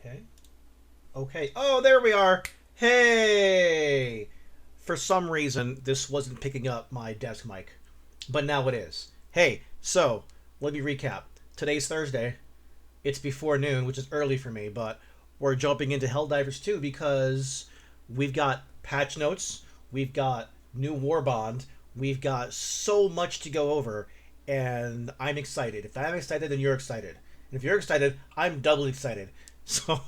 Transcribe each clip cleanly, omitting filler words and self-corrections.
Okay. Okay. Oh, there we are. Hey! For some reason, this wasn't picking up my desk mic, but now it is. Hey, so, let me recap. Today's Thursday. It's before noon, which is early for me, but we're jumping into Helldivers 2 because we've got patch notes, we've got new Warbond, we've got so much to go over, and I'm excited. If I'm excited, then you're excited. And if you're excited, I'm doubly excited. So,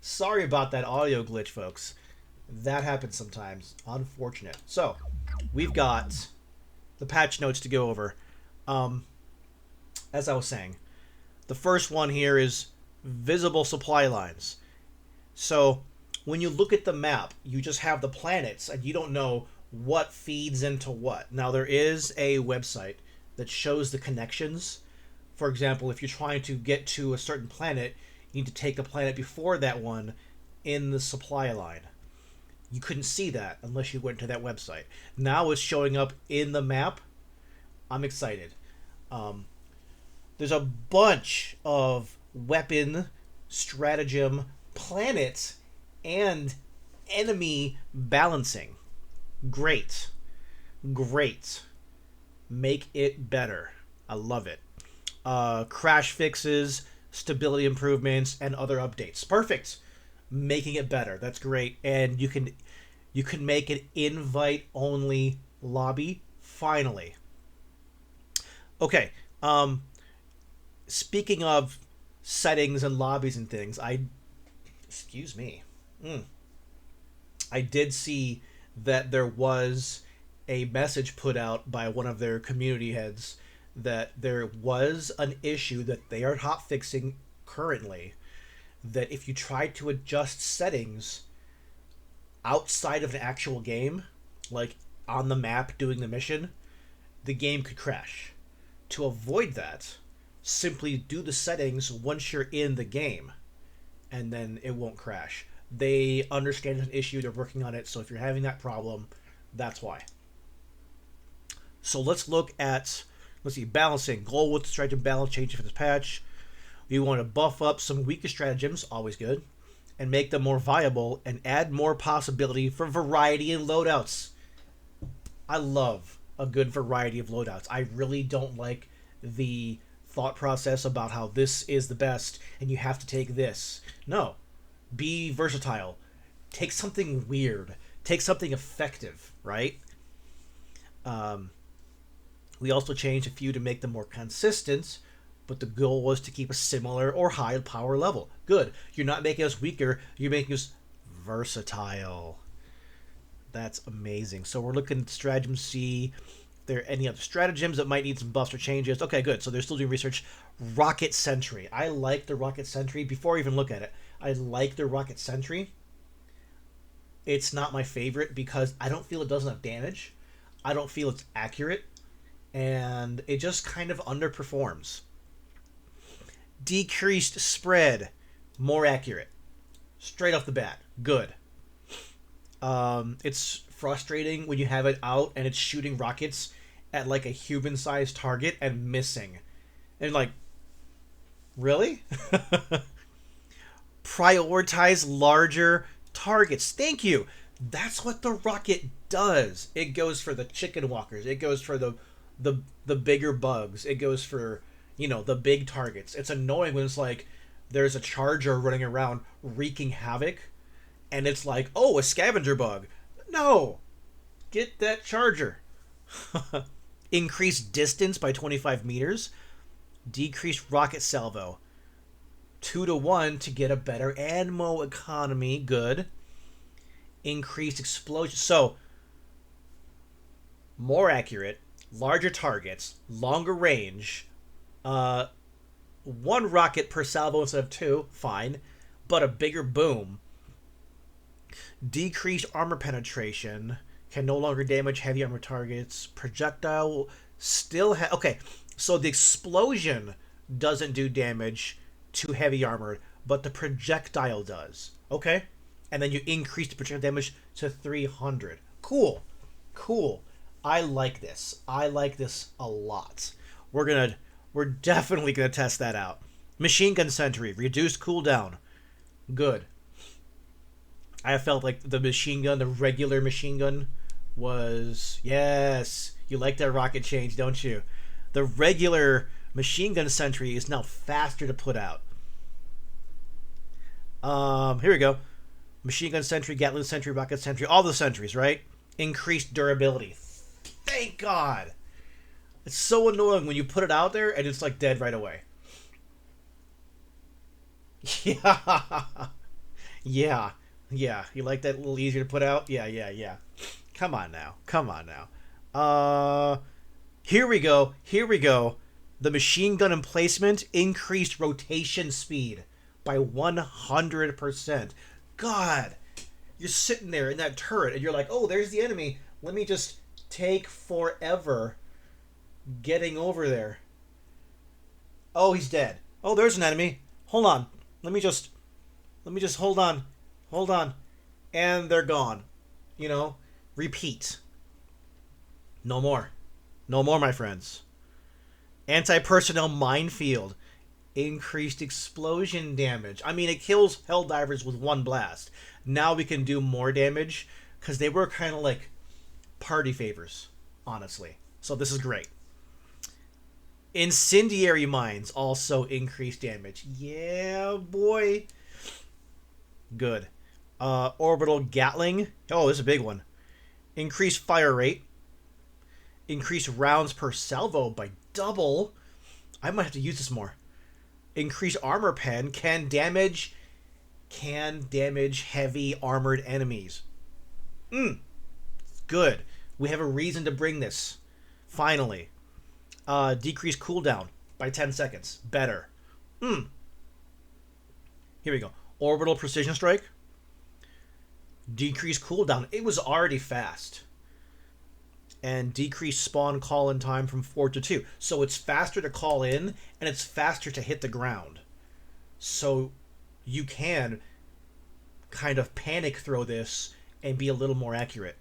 sorry about that audio glitch, folks. That happens sometimes. Unfortunate. So, we've got the patch notes to go over. Um, as I was saying, the first one here is visible supply lines. So, when you look at the map, you just have the planets and you don't know what feeds into what. Now, there is a website that shows the connections. For example, if you're trying to get to a certain planet, you need to take the planet before that one in the supply line. You couldn't see that unless you went to that website. Now it's showing up in the map. I'm excited. Um, there's a bunch of weapon, stratagem, planet, and enemy balancing. Great. Great. Make it better. I love it. Crash fixes, stability improvements, and other updates. Perfect. Making it better. That's great. And you can make an invite only lobby. Finally. Okay. Speaking of settings and lobbies and things, excuse me. I did see that there was a message put out by one of their community heads that there was an issue that they are hot fixing currently, that if you tried to adjust settings outside of an actual game, like on the map doing the mission, the game could crash. To avoid that, simply do the settings once you're in the game, and then it won't crash. They understand it's an issue, they're working on it, so if you're having that problem, that's why. So let's look at, let's see, balancing. Goal with stratagem balance change for this patch. We want to buff up some weaker stratagems, always good, and make them more viable and add more possibility for variety in loadouts. I love a good variety of loadouts. I really don't like the thought process about how this is the best and you have to take this. No. Be versatile. Take something weird. Take something effective, right? We also changed a few to make them more consistent, but the goal was to keep a similar or high power level. Good. You're not making us weaker, you're making us versatile. That's amazing. So we're looking at stratagem, see if there are any other stratagems that might need some buffs or changes. Okay, good. So they're still doing research. Rocket Sentry. I like the Rocket Sentry. Before I even look at it, I like the Rocket Sentry. It's not my favorite because I don't feel it does enough damage. I don't feel it's accurate. And it just kind of underperforms. Decreased spread. More accurate. Straight off the bat. Good. It's frustrating when you have it out and it's shooting rockets at like a human-sized target and missing. And like, really? Prioritize larger targets. Thank you. That's what the rocket does. It goes for the chicken walkers. It goes for the bigger bugs. It goes for, the big targets. It's annoying when it's like there's a charger running around wreaking havoc and it's like, oh, a scavenger bug. No. Get that charger. Increase distance by 25 meters. Decrease rocket salvo. 2-to-1 to get a better ammo economy. Good. Increased explosion. So, more accurate, larger targets, longer range. One rocket per salvo instead of two. Fine. But a bigger boom. Decreased armor penetration. Can no longer damage heavy armor targets. Projectile still okay, so the explosion doesn't do damage to heavy armor, but the projectile does. Okay? And then you increase the projectile damage to 300. Cool. Cool. I like this. I like this a lot. We're definitely gonna test that out. Machine gun sentry, reduced cooldown. Good. I felt like the machine gun, the regular machine gun, was... Yes! You like that rocket change, don't you? The regular machine gun sentry is now faster to put out. Here we go. Machine gun sentry, Gatling sentry, rocket sentry, all the sentries, right? Increased durability. Thank God! It's so annoying when you put it out there and it's like dead right away. Yeah. Yeah. Yeah. You like that a little easier to put out? Yeah. Come on now. Here we go. The machine gun emplacement increased rotation speed by 100%. God, you're sitting there in that turret and you're like, oh, there's the enemy. Let me just take forever getting over there. Oh, he's dead. Oh, there's an enemy. Hold on. Let me just hold on. And they're gone. Repeat. No more, my friends. Anti-personnel minefield. Increased explosion damage. I mean, it kills Helldivers with one blast. Now we can do more damage because they were kind of like party favors, honestly. So this is great. Incendiary mines also increase damage. Yeah, boy. Good. Orbital Gatling. Oh, this is a big one. Increase fire rate. Increase rounds per salvo by double. I might have to use this more. Increase armor pen. Can damage heavy armored enemies. Good. We have a reason to bring this. Finally. Decrease cooldown by 10 seconds. Better. Here we go. Orbital precision strike. Decrease cooldown. It was already fast. And decrease spawn call-in time from 4 to 2. So it's faster to call in, and it's faster to hit the ground. So you can kind of panic throw this and be a little more accurate.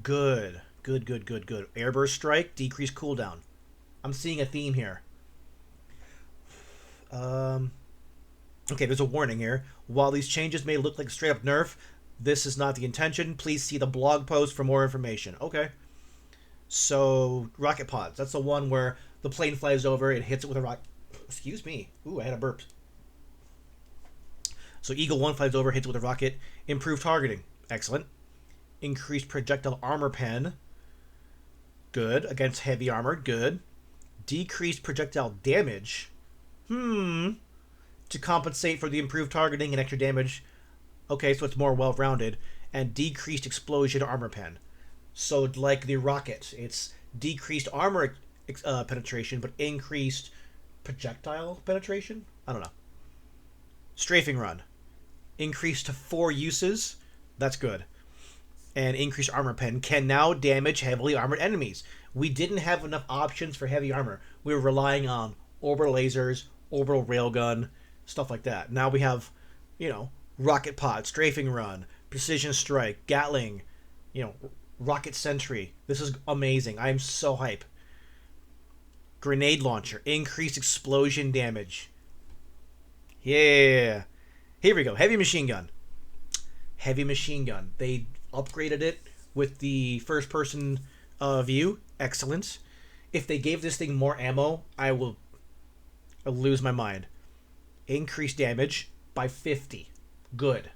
Good. Airburst strike, decrease cooldown. I'm seeing a theme here. Okay, there's a warning here. While these changes may look like a straight-up nerf, this is not the intention. Please see the blog post for more information. Okay. So, rocket pods. That's the one where the plane flies over, it hits it with a rocket. Excuse me. Ooh, I had a burp. So, Eagle 1 flies over, hits it with a rocket. Improved targeting. Excellent. Increased projectile armor pen. Good. Against heavy armor. Good. Decreased projectile damage. To compensate for the improved targeting and extra damage. Okay, so it's more well-rounded. And decreased explosion armor pen. So, like the rocket, it's decreased armor penetration, but increased projectile penetration? I don't know. Strafing run. Increased to 4 uses. That's good. And increased armor pen can now damage heavily armored enemies. We didn't have enough options for heavy armor. We were relying on orbital lasers, orbital railgun, stuff like that. Now we have, rocket pod, strafing run, precision strike, Gatling, rocket sentry. This is amazing. I'm so hype. Grenade launcher, increased explosion damage. Yeah. Here we go. Heavy machine gun. They upgraded it with the first person view. Excellent. If they gave this thing more ammo, I'll lose my mind. Increased damage by 50. Good.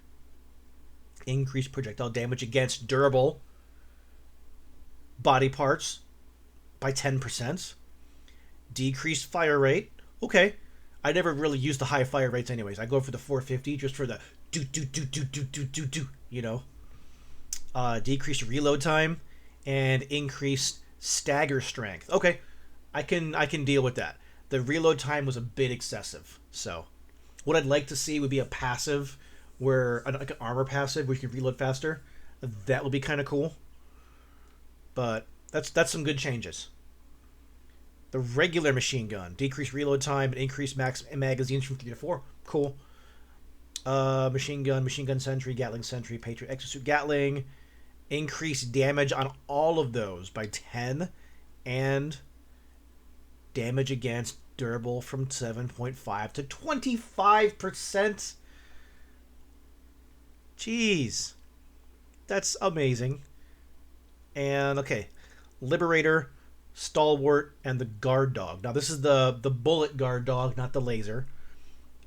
Increased projectile damage against durable body parts by 10%. Decreased fire rate. Okay. I never really use the high fire rates anyways. I go for the 450 just for the do. Decreased reload time and increased stagger strength. Okay. I can deal with that. The reload time was a bit excessive. So what I'd like to see would be a passive where like an armor passive where you can reload faster. That would be kind of cool. But that's some good changes. The regular machine gun. Decreased reload time and increased max magazines from 3 to 4. Cool. Machine gun sentry, Gatling sentry, Patriot exosuit Gatling. Increased damage on all of those by 10. And damage against durable from 7.5 to 25%. Jeez. That's amazing. And okay, Liberator, Stalwart, and the Guard Dog. Now this is the bullet Guard Dog, not the laser.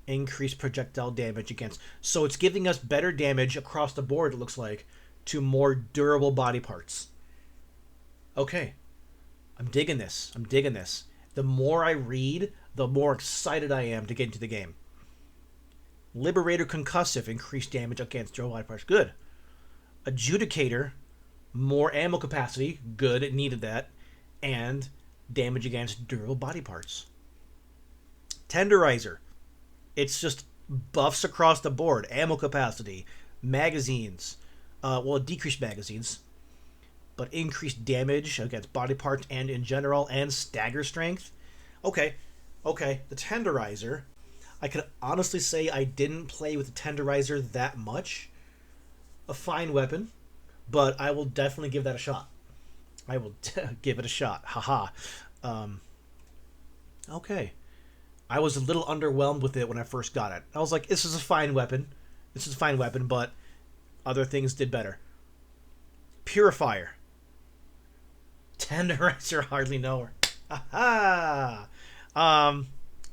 Increased projectile damage against. So it's giving us better damage across the board, it looks like, to more durable body parts. Okay. I'm digging this. I'm digging this. The more I read, the more excited I am to get into the game. Liberator Concussive, increased damage against durable body parts. Good. Adjudicator, more ammo capacity. Good, it needed that. And damage against durable body parts. Tenderizer. It's just buffs across the board. Ammo capacity. Magazines. Decreased magazines. But increased damage against body parts and in general. And stagger strength. Okay. The Tenderizer. I could honestly say I didn't play with the Tenderizer that much. A fine weapon. But I will definitely give that a shot. I will give it a shot. Haha. Okay. I was a little underwhelmed with it when I first got it. I was like, this is a fine weapon. But other things did better. Purifier. Tenderizer, hardly know her. Haha.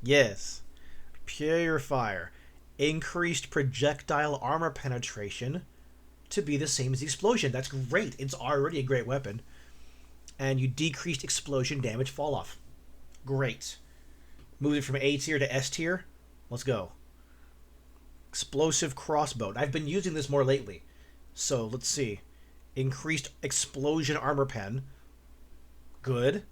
Yes. Purifier. Increased projectile armor penetration to be the same as the explosion. That's great. It's already a great weapon. And you decreased explosion damage fall off. Great. Moving from A tier to S tier. Let's go. Explosive crossbow. I've been using this more lately. So let's see. Increased explosion armor pen. Good.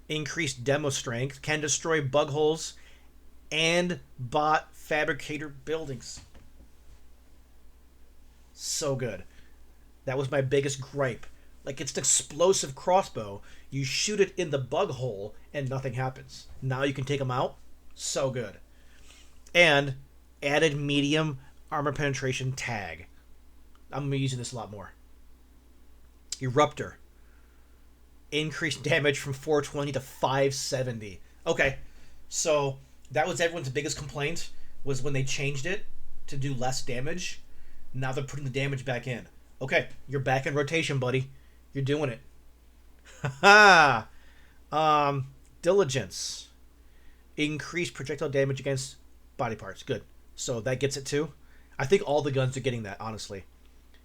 Increased demo strength. Can destroy bug holes and bot fabricator buildings. So good. That was my biggest gripe. Like, it's an explosive crossbow. You shoot it in the bug hole and nothing happens. Now you can take them out. So good. And added medium armor penetration tag. I'm going to be using this a lot more. Eruptor. Increased damage from 420 to 570. Okay. So that was everyone's biggest complaint, was when they changed it to do less damage. Now they're putting the damage back in. Okay, you're back in rotation, buddy. You're doing it. Haha. Diligence. Increased projectile damage against body parts. Good. So that gets it too. I think all the guns are getting that, honestly.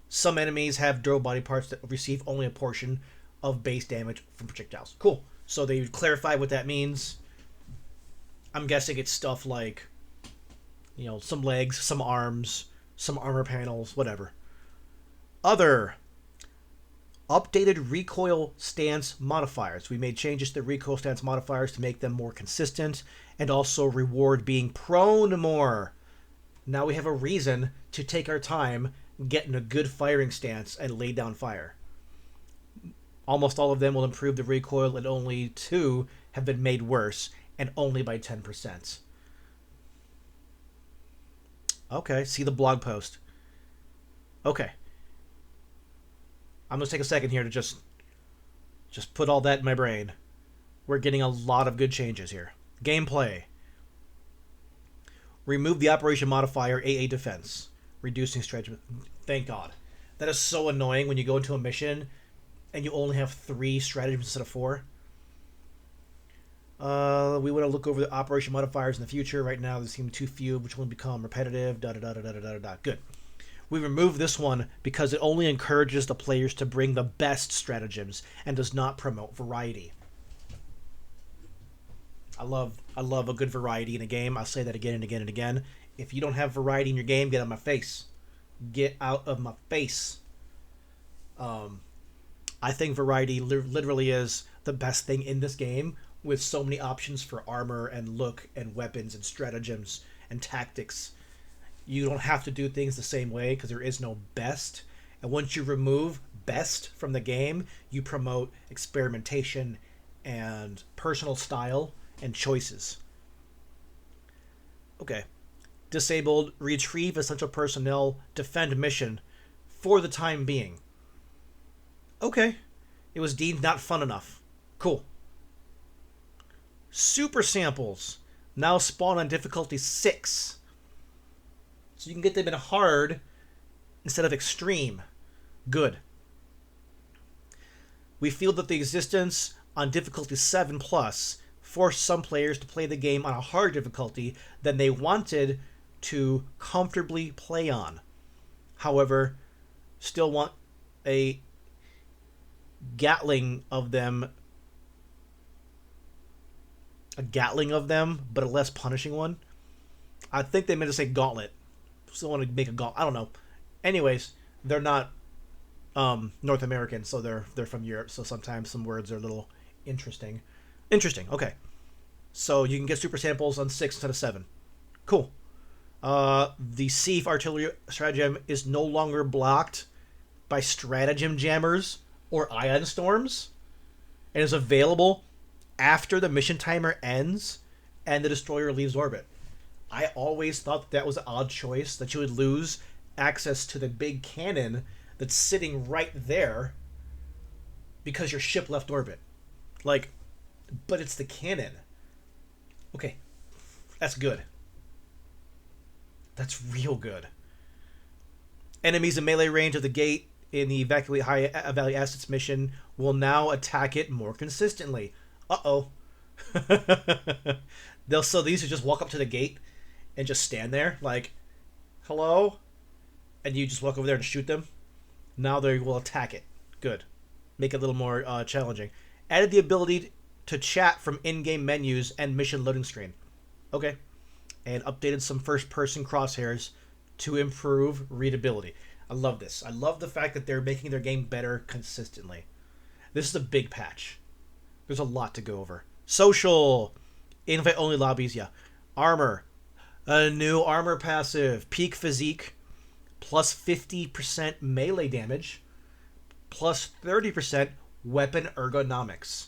Some enemies have durable body parts that receive only a portion of base damage from projectiles. Cool. So they clarify what that means. I'm guessing it's stuff like, some legs, some arms, some armor panels, whatever. Other. Updated recoil stance modifiers. We made changes to the recoil stance modifiers to make them more consistent and also reward being prone more. Now we have a reason to take our time getting a good firing stance and lay down fire. Almost all of them will improve the recoil, and only 2 have been made worse, and only by 10%. Okay, see the blog post. Okay. I'm going to take a second here to just put all that in my brain. We're getting a lot of good changes here. Gameplay. Remove the operation modifier AA defense. Reducing stretch. Thank God. That is so annoying when you go into a mission and you only have 3 stratagems instead of 4. We want to look over the operation modifiers in the future. Right now, they seem too few, which will become repetitive. Good. We remove this one because it only encourages the players to bring the best stratagems and does not promote variety. I love a good variety in a game. I'll say that again and again and again. If you don't have variety in your game, get out of my face. Get out of my face. I think variety literally is the best thing in this game, with so many options for armor and look and weapons and stratagems and tactics. You don't have to do things the same way because there is no best. And once you remove best from the game, you promote experimentation and personal style and choices. Okay. Disabled, retrieve essential personnel, defend mission for the time being. Okay. It was deemed not fun enough. Cool. Super samples now spawn on difficulty 6. So you can get them in hard instead of extreme. Good. We feel that the existence on difficulty 7 plus forced some players to play the game on a hard difficulty than they wanted to comfortably play on. However, still want a Gatling of them, but a less punishing one. I think they meant to say gauntlet. Still want to make a gauntlet. I don't know. Anyways, they're not North American, so they're from Europe. So sometimes some words are a little interesting. Okay. So you can get super samples on 6 instead of 7. Cool. The Sieve artillery stratagem is no longer blocked by stratagem jammers or ion storms, and is available after the mission timer ends and the destroyer leaves orbit. I always thought that was an odd choice, that you would lose access to the big cannon that's sitting right there because your ship left orbit. Like, but it's the cannon. Okay, that's good. That's real good. Enemies in melee range of the gate in the Evacuate High Value Assets mission will now attack it more consistently. Uh-oh. So these will just walk up to the gate and just stand there like, hello? And you just walk over there and shoot them. Now they will attack it. Good. Make it a little more challenging. Added the ability to chat from in-game menus and mission loading screen. Okay. And updated some first-person crosshairs to improve readability. I love this. I love the fact that they're making their game better consistently. This is a big patch. There's a lot to go over. Social. Invite-only lobbies, yeah. Armor. A new armor passive. Peak physique. Plus 50% melee damage. Plus 30% weapon ergonomics.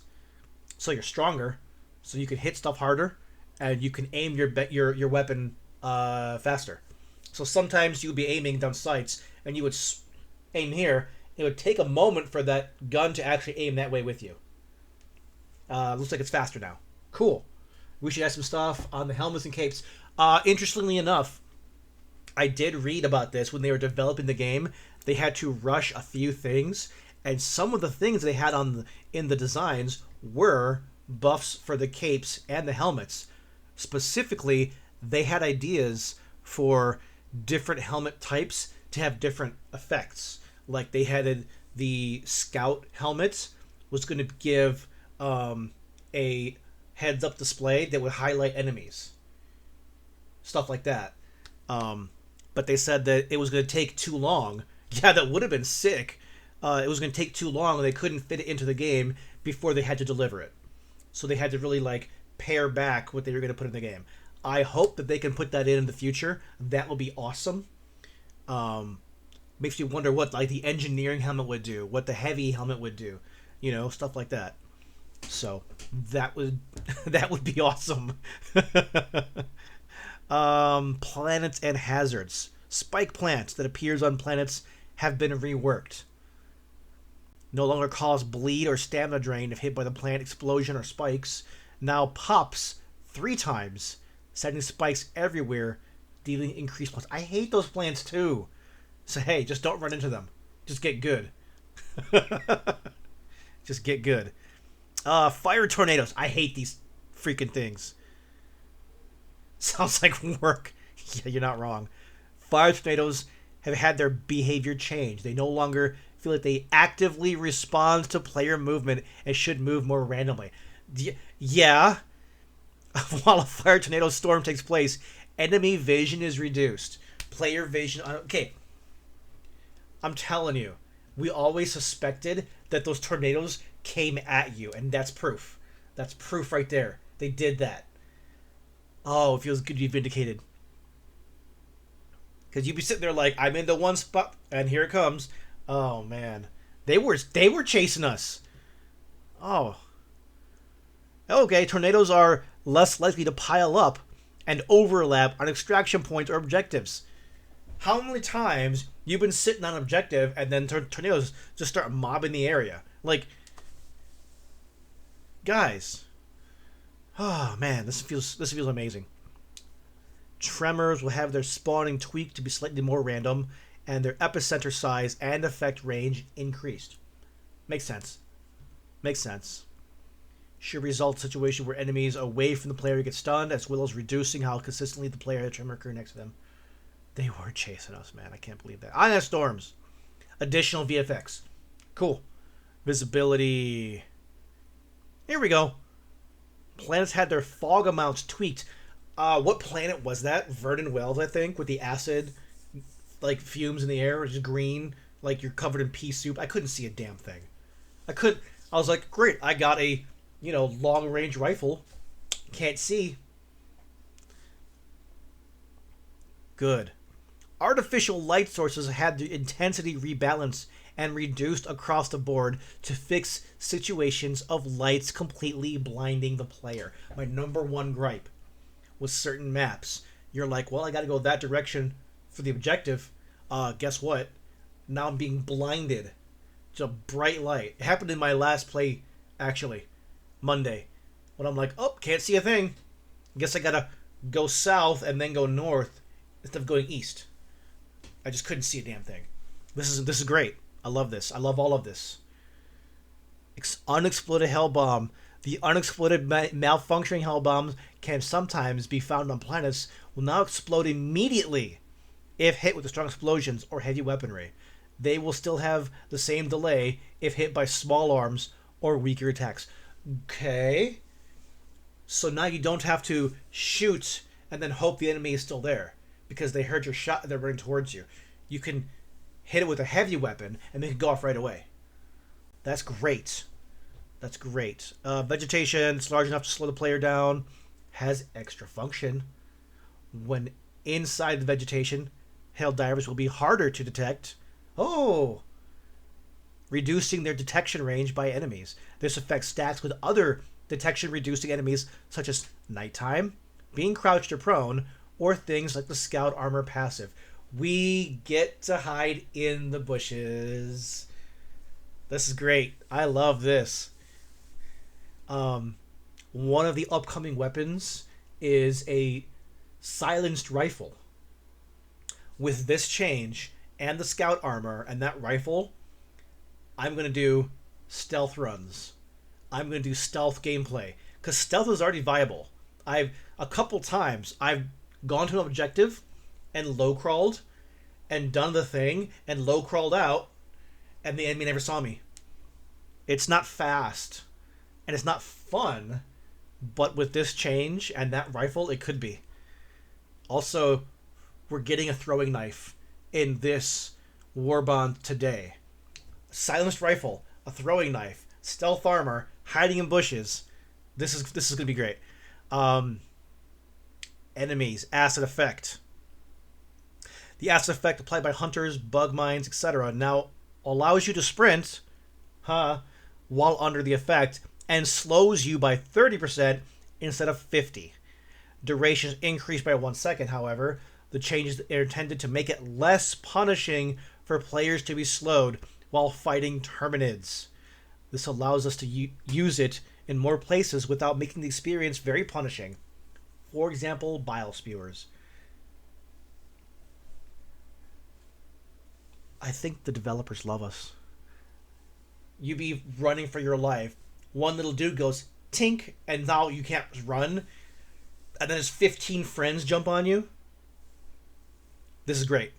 So you're stronger. So you can hit stuff harder. And you can aim your weapon faster. So sometimes you would be aiming down sights, and you would aim here. It would take a moment for that gun to actually aim that way with you. Looks like it's faster now. Cool. We should add some stuff on the helmets and capes. Interestingly enough, I did read about this when they were developing the game. They had to rush a few things, and some of the things they had in the designs were buffs for the capes and the helmets. Specifically, they had ideas for different helmet types to have different effects. Like they had the scout helmet was going to give a heads-up display that would highlight enemies. Stuff like that. But they said that it was going to take too long. Yeah, that would have been sick. It was going to take too long, and they couldn't fit it into the game before they had to deliver it. So they had to really pare back what they were going to put in the game. I hope that they can put that in the future. That will be awesome. Makes you wonder what the engineering helmet would do, what the heavy helmet would do, stuff like that. So that would be awesome. Planets and hazards. Spike plants that appears on planets have been reworked. No longer cause bleed or stamina drain if hit by the plant explosion or spikes. Now pops 3 times, sending spikes everywhere, dealing increased plus. I hate those plants too. So hey, just don't run into them. Just get good. Just get good. Fire tornadoes. I hate these freaking things. Sounds like work. Yeah, you're not wrong. Fire tornadoes have had their behavior change. They no longer feel like they actively respond to player movement and should move more randomly. Yeah. While a fire tornado storm takes place, enemy vision is reduced. Player vision... Okay. I'm telling you, we always suspected that those tornadoes came at you, and that's proof. That's proof right there. They did that. Oh, it feels good to be vindicated. Because you'd be sitting there like, I'm in the one spot, and here it comes. Oh, man. They were chasing us. Oh. Okay, tornadoes are less likely to pile up and overlap on extraction points or objectives. How many times you've been sitting on an objective and then tornadoes just start mobbing the area? Like, guys, Oh man, this feels amazing. Tremors will have their spawning tweaked to be slightly more random, and their epicenter size and effect range increased. Makes sense. Makes sense. Should result in a situation where enemies away from the player get stunned, as well as reducing how consistently the player had a tremor occur next to them. They were chasing us, man. I can't believe that. Ion storms. Additional VFX. Cool. Visibility. Here we go. Planets had their fog amounts tweaked. What planet was that? Verdun Wells, I think, with the acid, like fumes in the air, just green, like you're covered in pea soup. I couldn't see a damn thing. I was like, great. I got a, long range rifle. Can't see. Good. Artificial light sources had the intensity rebalanced and reduced across the board to fix situations of lights completely blinding the player. My number one gripe with certain maps. You're like, well, I got to go that direction for the objective. Guess what? Now I'm being blinded to bright light. It happened in my last play, actually, Monday, when I'm like, oh, can't see a thing. Guess I gotta go south and then go north instead of going east. I just couldn't see a damn thing. This is great. I love this. I love all of this. Unexploded hell bomb. The unexploded malfunctioning hell bombs can sometimes be found on planets will now explode immediately if hit with strong explosions or heavy weaponry. They will still have the same delay if hit by small arms or weaker attacks. Okay. So now you don't have to shoot and then hope the enemy is still there because they heard your shot and they're running towards you. You can hit it with a heavy weapon and they can go off right away. That's great. That's great. Vegetation, it's large enough to slow the player down. Has extra function. When inside the vegetation, Helldivers will be harder to detect. Oh! Reducing their detection range by enemies. This affects stacks with other detection-reducing enemies such as nighttime, being crouched or prone, or things like the Scout Armor passive. We get to hide in the bushes. This is great. I love this. One of the upcoming weapons is a silenced rifle. With this change and the Scout Armor and that rifle, I'm going to do stealth runs. I'm going to do stealth gameplay. Because stealth is already viable. A couple times, I've gone to an objective and low crawled and done the thing and low crawled out and the enemy never saw me. It's not fast and it's not fun, but with this change and that rifle, it could be. Also, we're getting a throwing knife in this Warbond today. Silenced rifle, a throwing knife, stealth armor, hiding in bushes. This is going to be great. Enemies, acid effect. The acid effect applied by hunters, bug mines, etc. now allows you to sprint, while under the effect, and slows you by 30% instead of 50%. Duration is increased by 1 second, however. The changes are intended to make it less punishing for players to be slowed while fighting Terminids. This allows us to use it in more places without making the experience very punishing. For example, bile spewers. I think the developers love us. You be running for your life. One little dude goes, tink, and now you can't run. And then his 15 friends jump on you. This is great.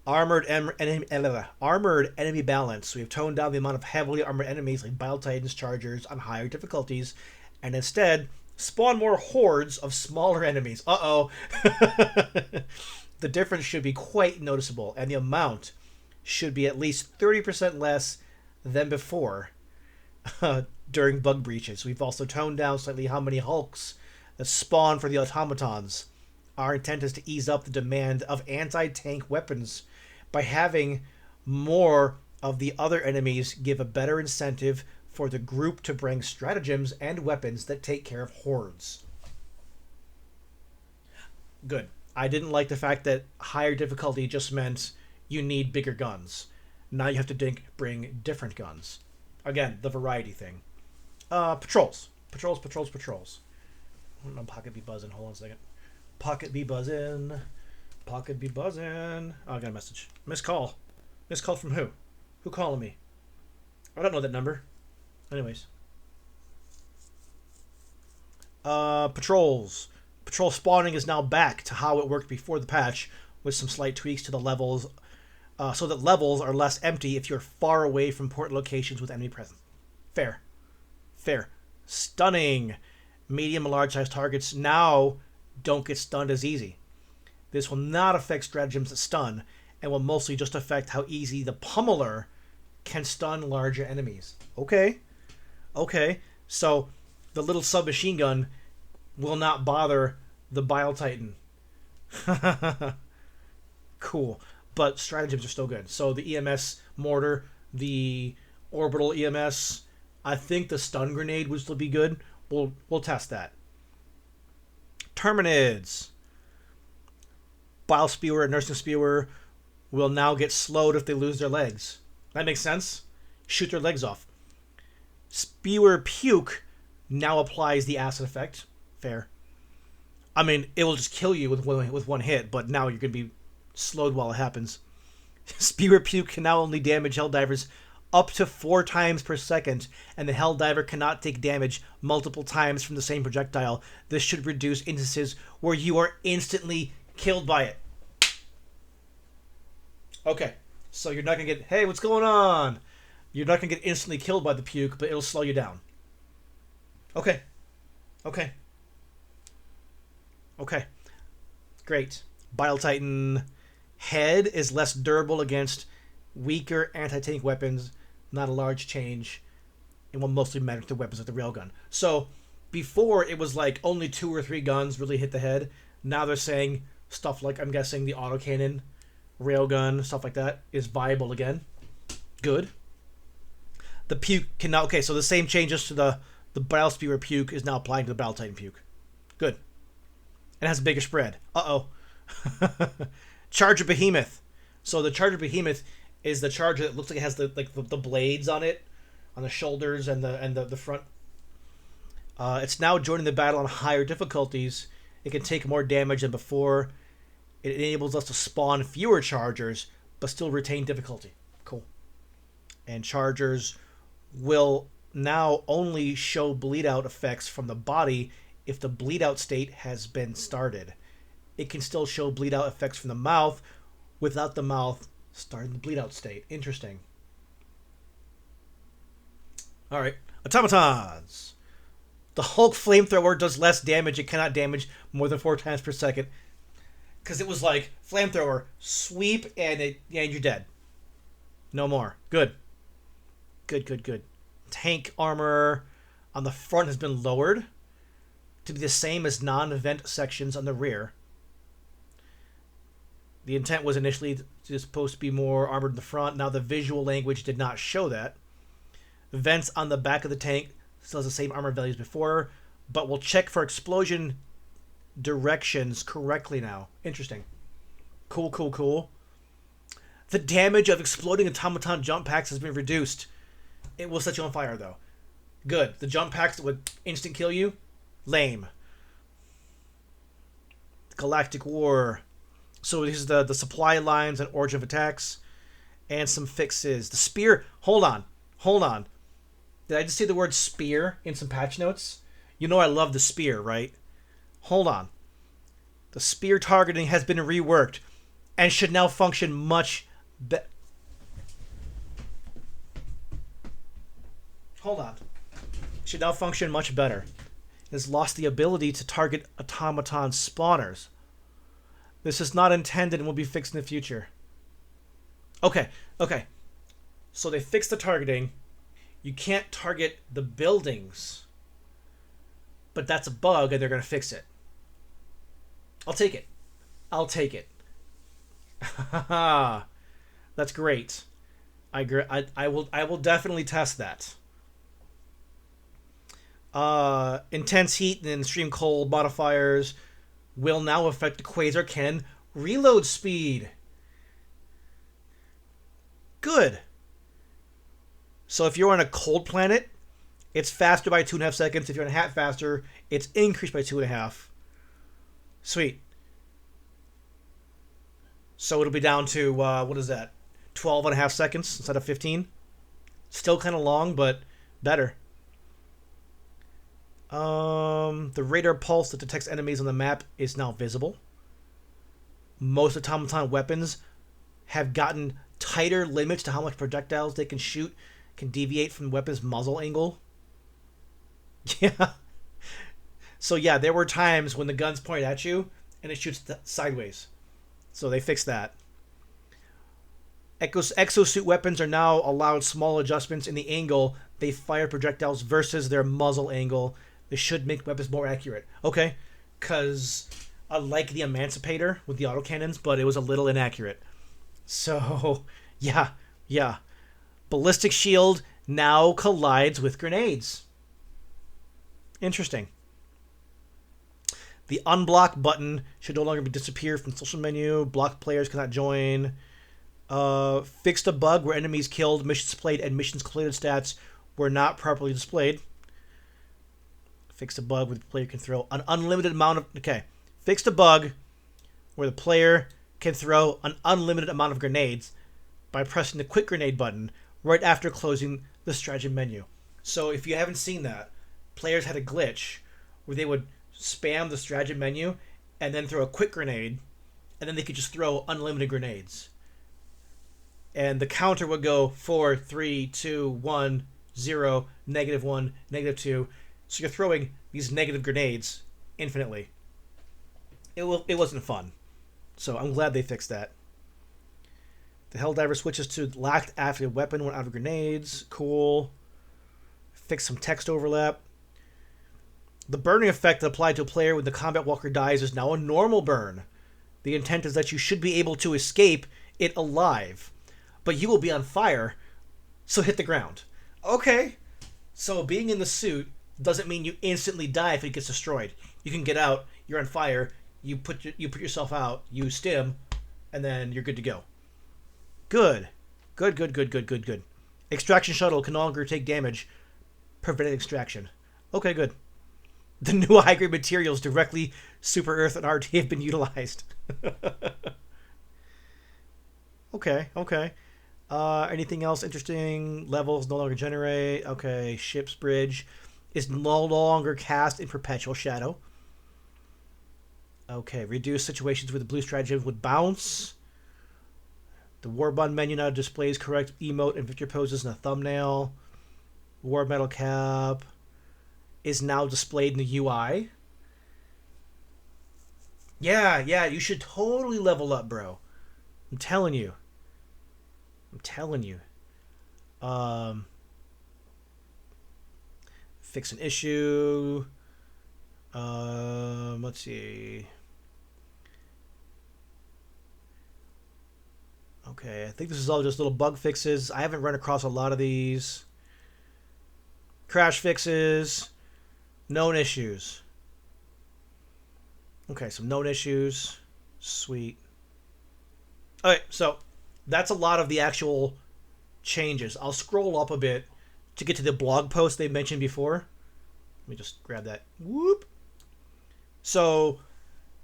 Armored enemy balance. We have toned down the amount of heavily armored enemies like Bile Titans, Chargers on higher difficulties, and instead spawn more hordes of smaller enemies. Uh-oh. The difference should be quite noticeable, and the amount should be at least 30% less than before during bug breaches. We've also toned down slightly how many hulks that spawn for the automatons. Our intent is to ease up the demand of anti-tank weapons by having more of the other enemies give a better incentive for the group to bring stratagems and weapons that take care of hordes. Good. I didn't like the fact that higher difficulty just meant you need bigger guns. Now you have to bring different guns. Again, the variety thing. Patrols. Patrols. My pocket be buzzing. Hold on a second. Pocket be buzzing. Pocket be buzzing. Oh, I got a message. Missed call. Missed call from who? Who calling me? I don't know that number. Anyways. Patrols. Patrol spawning is now back to how it worked before the patch, with some slight tweaks to the levels, so that levels are less empty if you're far away from important locations with enemy presence. Fair. Stunning. Medium and large size targets now don't get stunned as easy. This will not affect stratagems that stun, and will mostly just affect how easy the pummeler can stun larger enemies. Okay. So the little submachine gun will not bother the Bile Titan. Cool. But stratagems are still good. So the EMS mortar, the orbital EMS, I think the stun grenade will still be good. We'll test that. Terminids. Bile Spewer and Nursing Spewer will now get slowed if they lose their legs. That makes sense. Shoot their legs off. Spewer Puke now applies the acid effect. Fair. I mean, it will just kill you with one hit, but now you're going to be slowed while it happens. Spewer Puke can now only damage Helldivers up to 4 times per second, and the Helldiver cannot take damage multiple times from the same projectile. This should reduce instances where you are instantly killed by it. Okay, so you're not going to get, hey, what's going on? You're not going to get instantly killed by the puke, but it'll slow you down. Okay. Great. Bile Titan head is less durable against weaker anti-tank weapons. Not a large change. It will mostly matter to weapons like the railgun. So before it was like only 2 or 3 guns really hit the head. Now they're saying stuff like, I'm guessing, the autocannon, railgun, stuff like that is viable again. Good. The puke can now... Okay, so the same changes to the Bile Spewer puke is now applying to the Bile Titan puke. Good. It has a bigger spread. Uh-oh. Charger Behemoth. So the Charger Behemoth is the charger that looks like it has the blades on it, on the shoulders and the front. It's now joining the battle on higher difficulties. It can take more damage than before. It enables us to spawn fewer chargers, but still retain difficulty. Cool. And chargers will now only show bleed out effects from the body if the bleed out state has been started. It can still show bleed out effects from the mouth without the mouth starting the bleed out state. Interesting. Alright. Automatons. The Hulk flamethrower does less damage. It cannot damage more than 4 times per second. Because it was like, flamethrower, sweep, and you're dead. No more. Good. Tank armor on the front has been lowered to be the same as non-vent sections on the rear. The intent was initially supposed to be more armored in the front. Now the visual language did not show that. Vents on the back of the tank still has the same armor values before, but will check for explosion directions correctly now. Interesting. Cool. The damage of exploding automaton jump packs has been reduced. It will set you on fire, though. Good. The jump packs that would instant kill you? Lame. Galactic War. So these are the supply lines and origin of attacks. And some fixes. The spear... Hold on. Did I just say the word spear in some patch notes? You know I love the spear, right? Hold on. The spear targeting has been reworked and should now function much better. Hold on. Should now function much better. It has lost the ability to target automaton spawners. This is not intended and will be fixed in the future. Okay. So they fixed the targeting. You can't target the buildings. But that's a bug and they're going to fix it. I'll take it. That's great. I will definitely test that. Intense heat and extreme cold modifiers will now affect the Quasar Cannon reload speed. Good. So if you're on a cold planet It's faster by 2.5 seconds. If you're on a hat faster, it's increased by 2.5. Sweet. So it'll be down to, what is that? 12.5 seconds instead of 15. Still kind of long, but better. The radar pulse that detects enemies on the map is now visible. Most automaton weapons have gotten tighter limits to how much projectiles they can shoot, can deviate from the weapon's muzzle angle. Yeah. So yeah, there were times when the gun's pointed at you and it shoots sideways. So they fixed that. Exosuit weapons are now allowed small adjustments in the angle they fire projectiles versus their muzzle angle. This should make weapons more accurate. Okay, because I like the Emancipator with the autocannons, but it was a little inaccurate. So, yeah. Ballistic shield now collides with grenades. Interesting. The unblock button should no longer be disappear from the social menu. Blocked players cannot join. Fixed a bug where enemies killed, missions played, and missions completed stats were not properly displayed. Fixed a bug where the player can throw an unlimited amount of... Okay. Fixed a bug where the player can throw an unlimited amount of grenades by pressing the quick grenade button right after closing the strategy menu. So if you haven't seen that, players had a glitch where they would spam the strategy menu and then throw a quick grenade, and then they could just throw unlimited grenades. And the counter would go 4, 3, 2, 1, 0, -1, -2. So you're throwing these negative grenades infinitely. It wasn't fun. So I'm glad they fixed that. The Helldiver switches to locked after the weapon went out of grenades. Cool. Fix some text overlap. The burning effect that applied to a player when the combat walker dies is now a normal burn. The intent is that you should be able to escape it alive, but you will be on fire, so hit the ground. Okay. So being in the suit doesn't mean you instantly die if it gets destroyed. You can get out, you're on fire, you put yourself out, you stim, and then you're good to go. Good. Extraction shuttle can no longer take damage, preventing extraction. Okay, good. The new high-grade materials directly Super Earth and RT have been utilized. Okay. Anything else interesting? Levels no longer generate. Okay, ship's bridge is no longer cast in perpetual shadow. Okay, reduce situations where the blue strategy would bounce. The Warbond menu now displays correct emote and victory poses in a thumbnail. War metal cap is now displayed in the UI. Yeah, you should totally level up, bro. I'm telling you. Fix an issue. Let's see. Okay, I think this is all just little bug fixes. I haven't run across a lot of these. Crash fixes. Known issues. Okay, some known issues. Sweet. Alright, so that's a lot of the actual changes. I'll scroll up a bit to get to the blog post they mentioned before. Let me just grab that. Whoop. So,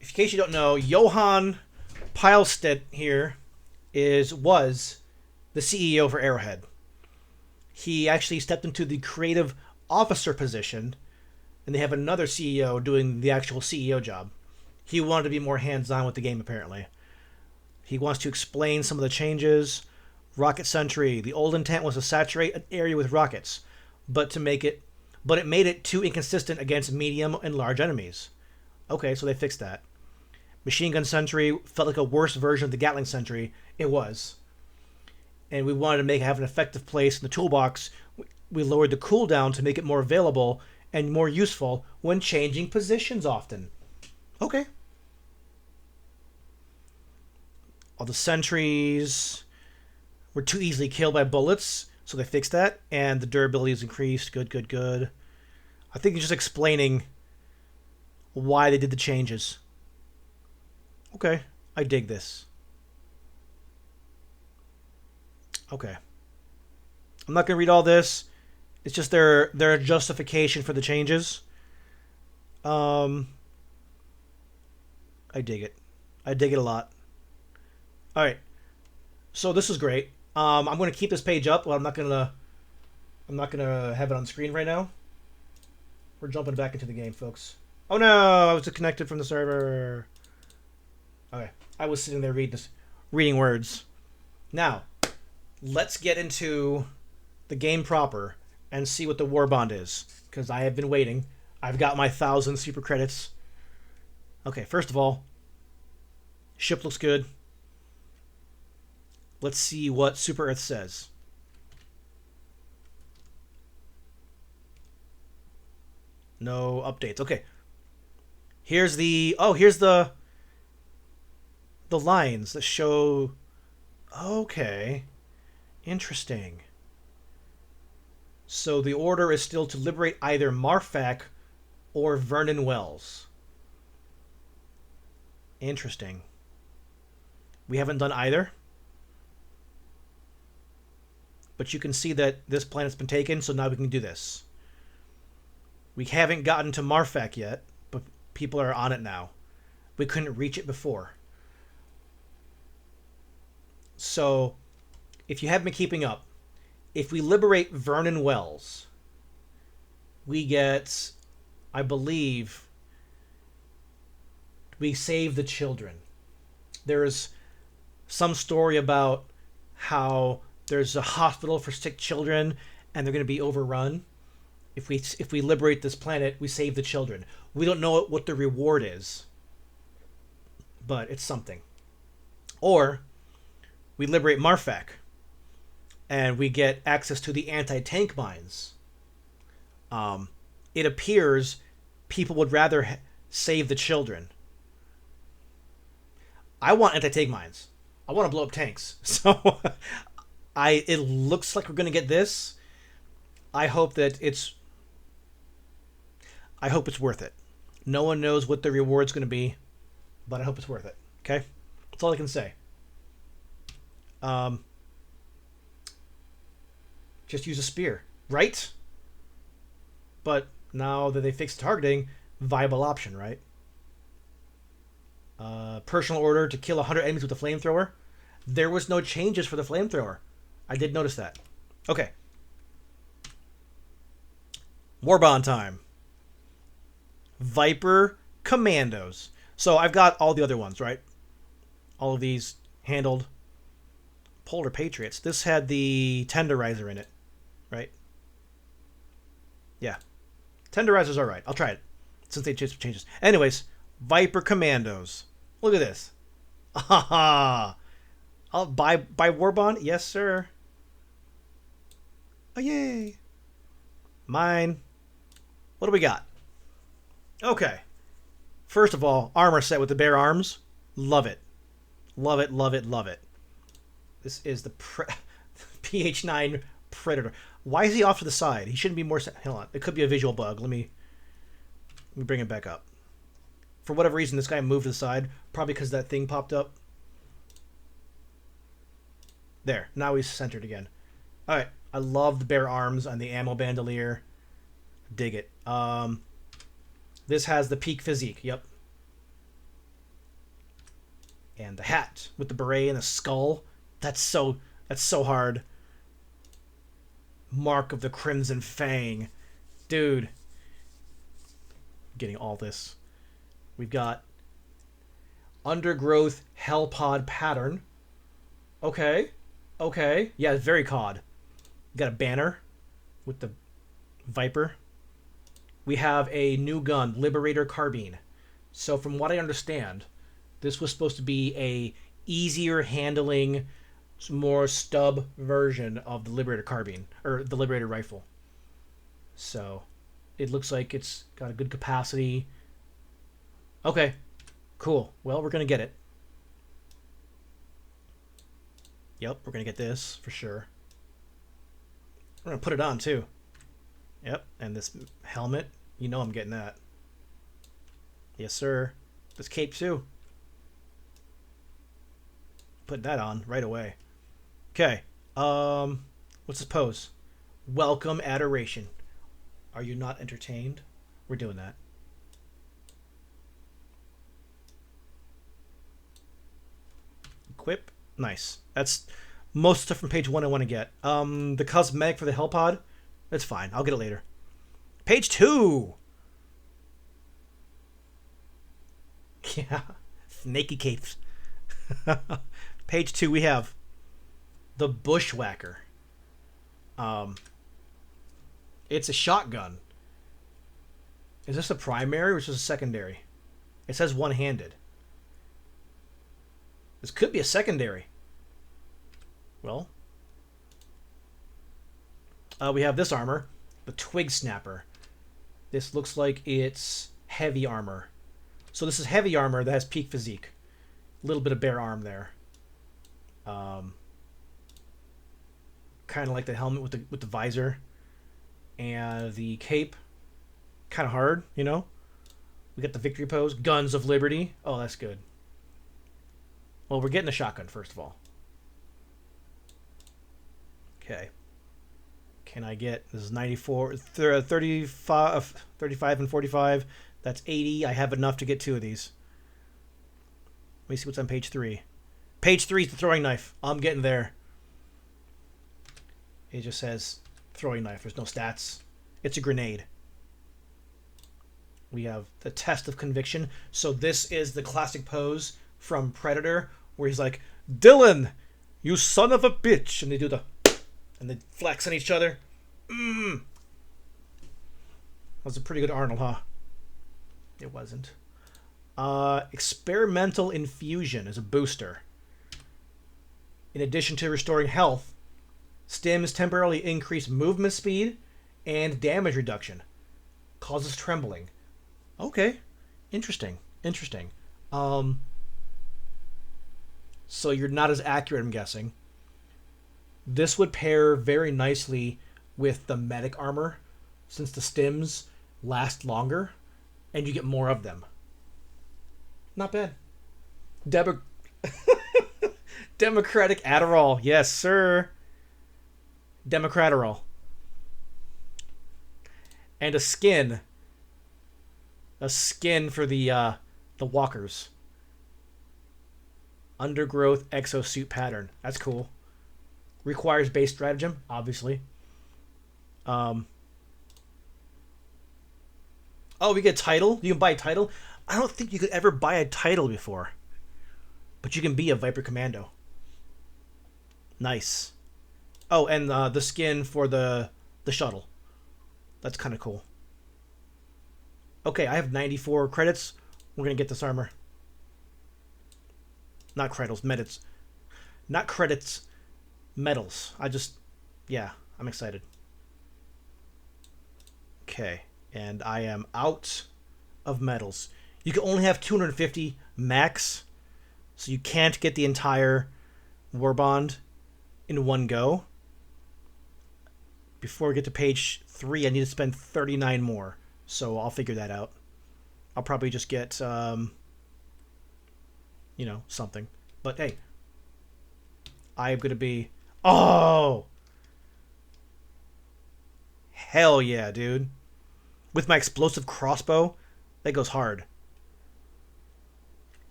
in case you don't know, Johan Pilestedt here was the CEO for Arrowhead. He actually stepped into the creative officer position, and they have another CEO doing the actual CEO job. He wanted to be more hands-on with the game, apparently. He wants to explain some of the changes. Rocket Sentry. The old intent was to saturate an area with rockets, but it made it too inconsistent against medium and large enemies. Okay, so they fixed that. Machine Gun Sentry felt like a worse version of the Gatling Sentry. It was. And we wanted to have an effective place in the toolbox. We lowered the cooldown to make it more available and more useful when changing positions often. Okay. All the sentries were too easily killed by bullets, so they fixed that. And the durability is increased. Good. I think he's just explaining why they did the changes. Okay, I dig this. Okay. I'm not going to read all this. It's just their justification for the changes. Um, I dig it. I dig it a lot. All right, so this is great. I'm going to keep this page up. Well, I'm not gonna have it on screen right now. We're jumping back into the game, folks. Oh no, I was disconnected from the server. Okay, I was sitting there reading words. Now, let's get into the game proper and see what the war bond is, because I have been waiting. I've got my 1,000 super credits. Okay, first of all, ship looks good. Let's see what Super Earth says. No updates. Okay. Here's the lines that show. Okay. Interesting. So the order is still to liberate either Marfak or Vernon Wells. Interesting. We haven't done either. But you can see that this planet's been taken, so now we can do this. We haven't gotten to Marfak yet, but people are on it now. We couldn't reach it before. So, if you haven't been keeping up, if we liberate Vernon Wells, we get, I believe, we save the children. There's some story about how there's a hospital for sick children and they're going to be overrun. If we liberate this planet, we save the children. We don't know what the reward is, but it's something. Or we liberate Marfak and we get access to the anti-tank mines. It appears people would rather save the children. I want anti-tank mines. I want to blow up tanks. So it looks like we're going to get this. I hope it's worth it. No one knows what the reward's going to be, but I hope it's worth it. Okay? That's all I can say. Just use a spear, right? But now that they fixed targeting, viable option, right? Personal order to kill 100 enemies with a flamethrower. There was no changes for the flamethrower. I did notice that. Okay. Warbond time. Viper Commandos. So I've got all the other ones, right? All of these handled. Polar Patriots. This had the Tenderizer in it, right? Yeah. Tenderizer's alright. I'll try it. Since they changed changes. Anyways, Viper Commandos. Look at this. I'll buy Warbond? Yes, sir. Oh, yay. Mine. What do we got? Okay. First of all, armor set with the bare arms. Love it. Love it, love it, love it. This is the PH9 Predator. Why is he off to the side? He shouldn't be more... Hold on. It could be a visual bug. Let me bring it back up. For whatever reason, this guy moved to the side. Probably because that thing popped up. There. Now he's centered again. Alright. I love the bare arms and the ammo bandolier. Dig it. This has the peak physique. Yep. And the hat with the beret and the skull. That's so hard. Mark of the Crimson Fang. Dude. Getting all this. We've got Undergrowth Hellpod pattern. Okay. Okay. Yeah, it's very COD. Got a banner with the Viper. We have a new gun, Liberator Carbine. So from what I understand, this was supposed to be a easier handling, more stub version of the Liberator Carbine, or the Liberator Rifle. So it looks like it's got a good capacity. Okay, cool. Well, we're going to get it. Yep, we're going to get this for sure. We're going to put it on too. Yep, and this helmet, you know I'm getting that. Yes, sir. This cape too. Put that on right away. Okay. What's this pose? Welcome adoration. Are you not entertained? We're doing that. Equip. Nice. That's most stuff from page 1 I want to get. The cosmetic for the Hell Pod. That's fine. I'll get it later. Page 2. Yeah. Snaky capes. Page 2 we have the Bushwhacker. It's a shotgun. Is this a primary or is this a secondary? It says one-handed. This could be a secondary. Well, we have this armor, the Twig Snapper. This looks like it's heavy armor. So this is heavy armor that has peak physique. A little bit of bare arm there. Kind of like the helmet with the visor. And the cape. Kind of hard, you know? We got the victory pose. Guns of Liberty. Oh, that's good. Well, we're getting a shotgun, first of all. Okay. Can I get... This is 94... 35 and 45. That's 80. I have enough to get 2 of these. Let me see what's on page 3. Page 3 is the throwing knife. I'm getting there. It just says throwing knife. There's no stats. It's a grenade. We have the test of conviction. So this is the classic pose from Predator where he's like, Dylan, you son of a bitch. And they do the... And they flex on each other. That was a pretty good Arnold, huh? It wasn't. Experimental infusion is a booster. In addition to restoring health, stims temporarily increase movement speed and damage reduction. Causes trembling. Okay. Interesting. So you're not as accurate, I'm guessing. This would pair very nicely with the medic armor, since the stims last longer, and you get more of them. Not bad. Democratic Adderall. Yes, sir. Democraterol. And a skin. A skin for the walkers. Undergrowth exosuit pattern. That's cool. Requires base stratagem, obviously. Oh, we get a title? You can buy a title? I don't think you could ever buy a title before. But you can be a Viper Commando. Nice. Oh, and the skin for the shuttle. That's kind of cool. Okay, I have 94 credits. We're going to get this armor. Not credits, medits. Not credits, medals. Yeah, I'm excited. Okay, and I am out of medals. You can only have 250 max, so you can't get the entire war bond in one go. Before we get to page 3, I need to spend 39 more, so I'll figure that out. I'll probably just get, something. But hey, I am going to be... Oh! Hell yeah, dude. With my explosive crossbow, that goes hard.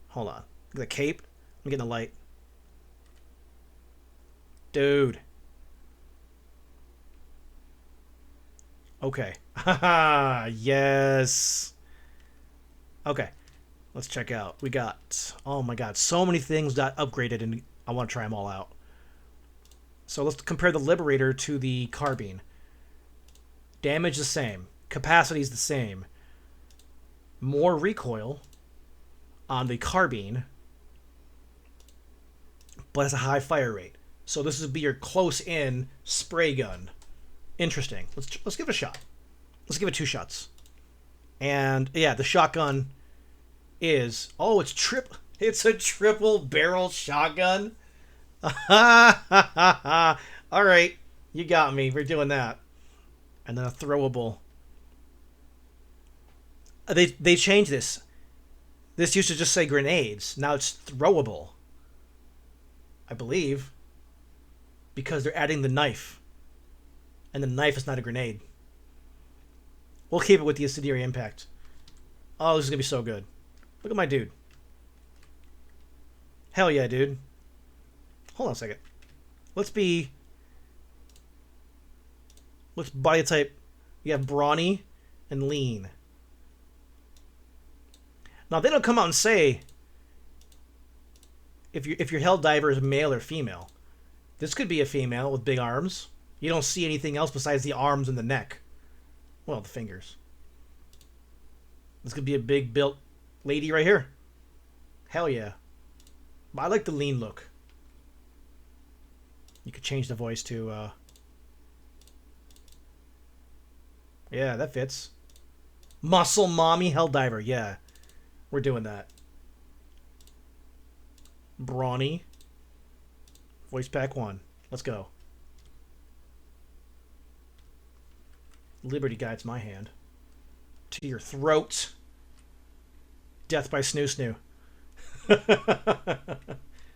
Hold on. The cape? I'm getting the light. Dude. Okay. Haha, yes. Okay. Let's check out. We got, oh my god, so many things got upgraded, and I want to try them all out. So let's compare the Liberator to the Carbine. Damage the same. Capacity is the same. More recoil on the Carbine, but has a high fire rate. So this would be your close-in spray gun. Interesting. Let's give it a shot. Let's give it 2 shots. And yeah, the shotgun is... Oh, it's a triple barrel shotgun. All right, you got me. We're doing that. And then a throwable. They changed this. This used to just say grenades. Now it's throwable, I believe, because they're adding the knife. And the knife is not a grenade. We'll keep it with the incendiary impact. Oh, this is going to be so good. Look at my dude. Hell yeah, dude. Hold on a second. Let's body type. We have brawny and lean. Now, they don't come out and say if your Helldiver is male or female. This could be a female with big arms. You don't see anything else besides the arms and the neck. Well, the fingers. This could be a big built lady right here. Hell yeah. But I like the lean look. You could change the voice to yeah, that fits. Muscle Mommy Helldiver, yeah. We're doing that. Brawny. Voice pack 1. Let's go. Liberty guides my hand. To your throat. Death by Snoo Snoo.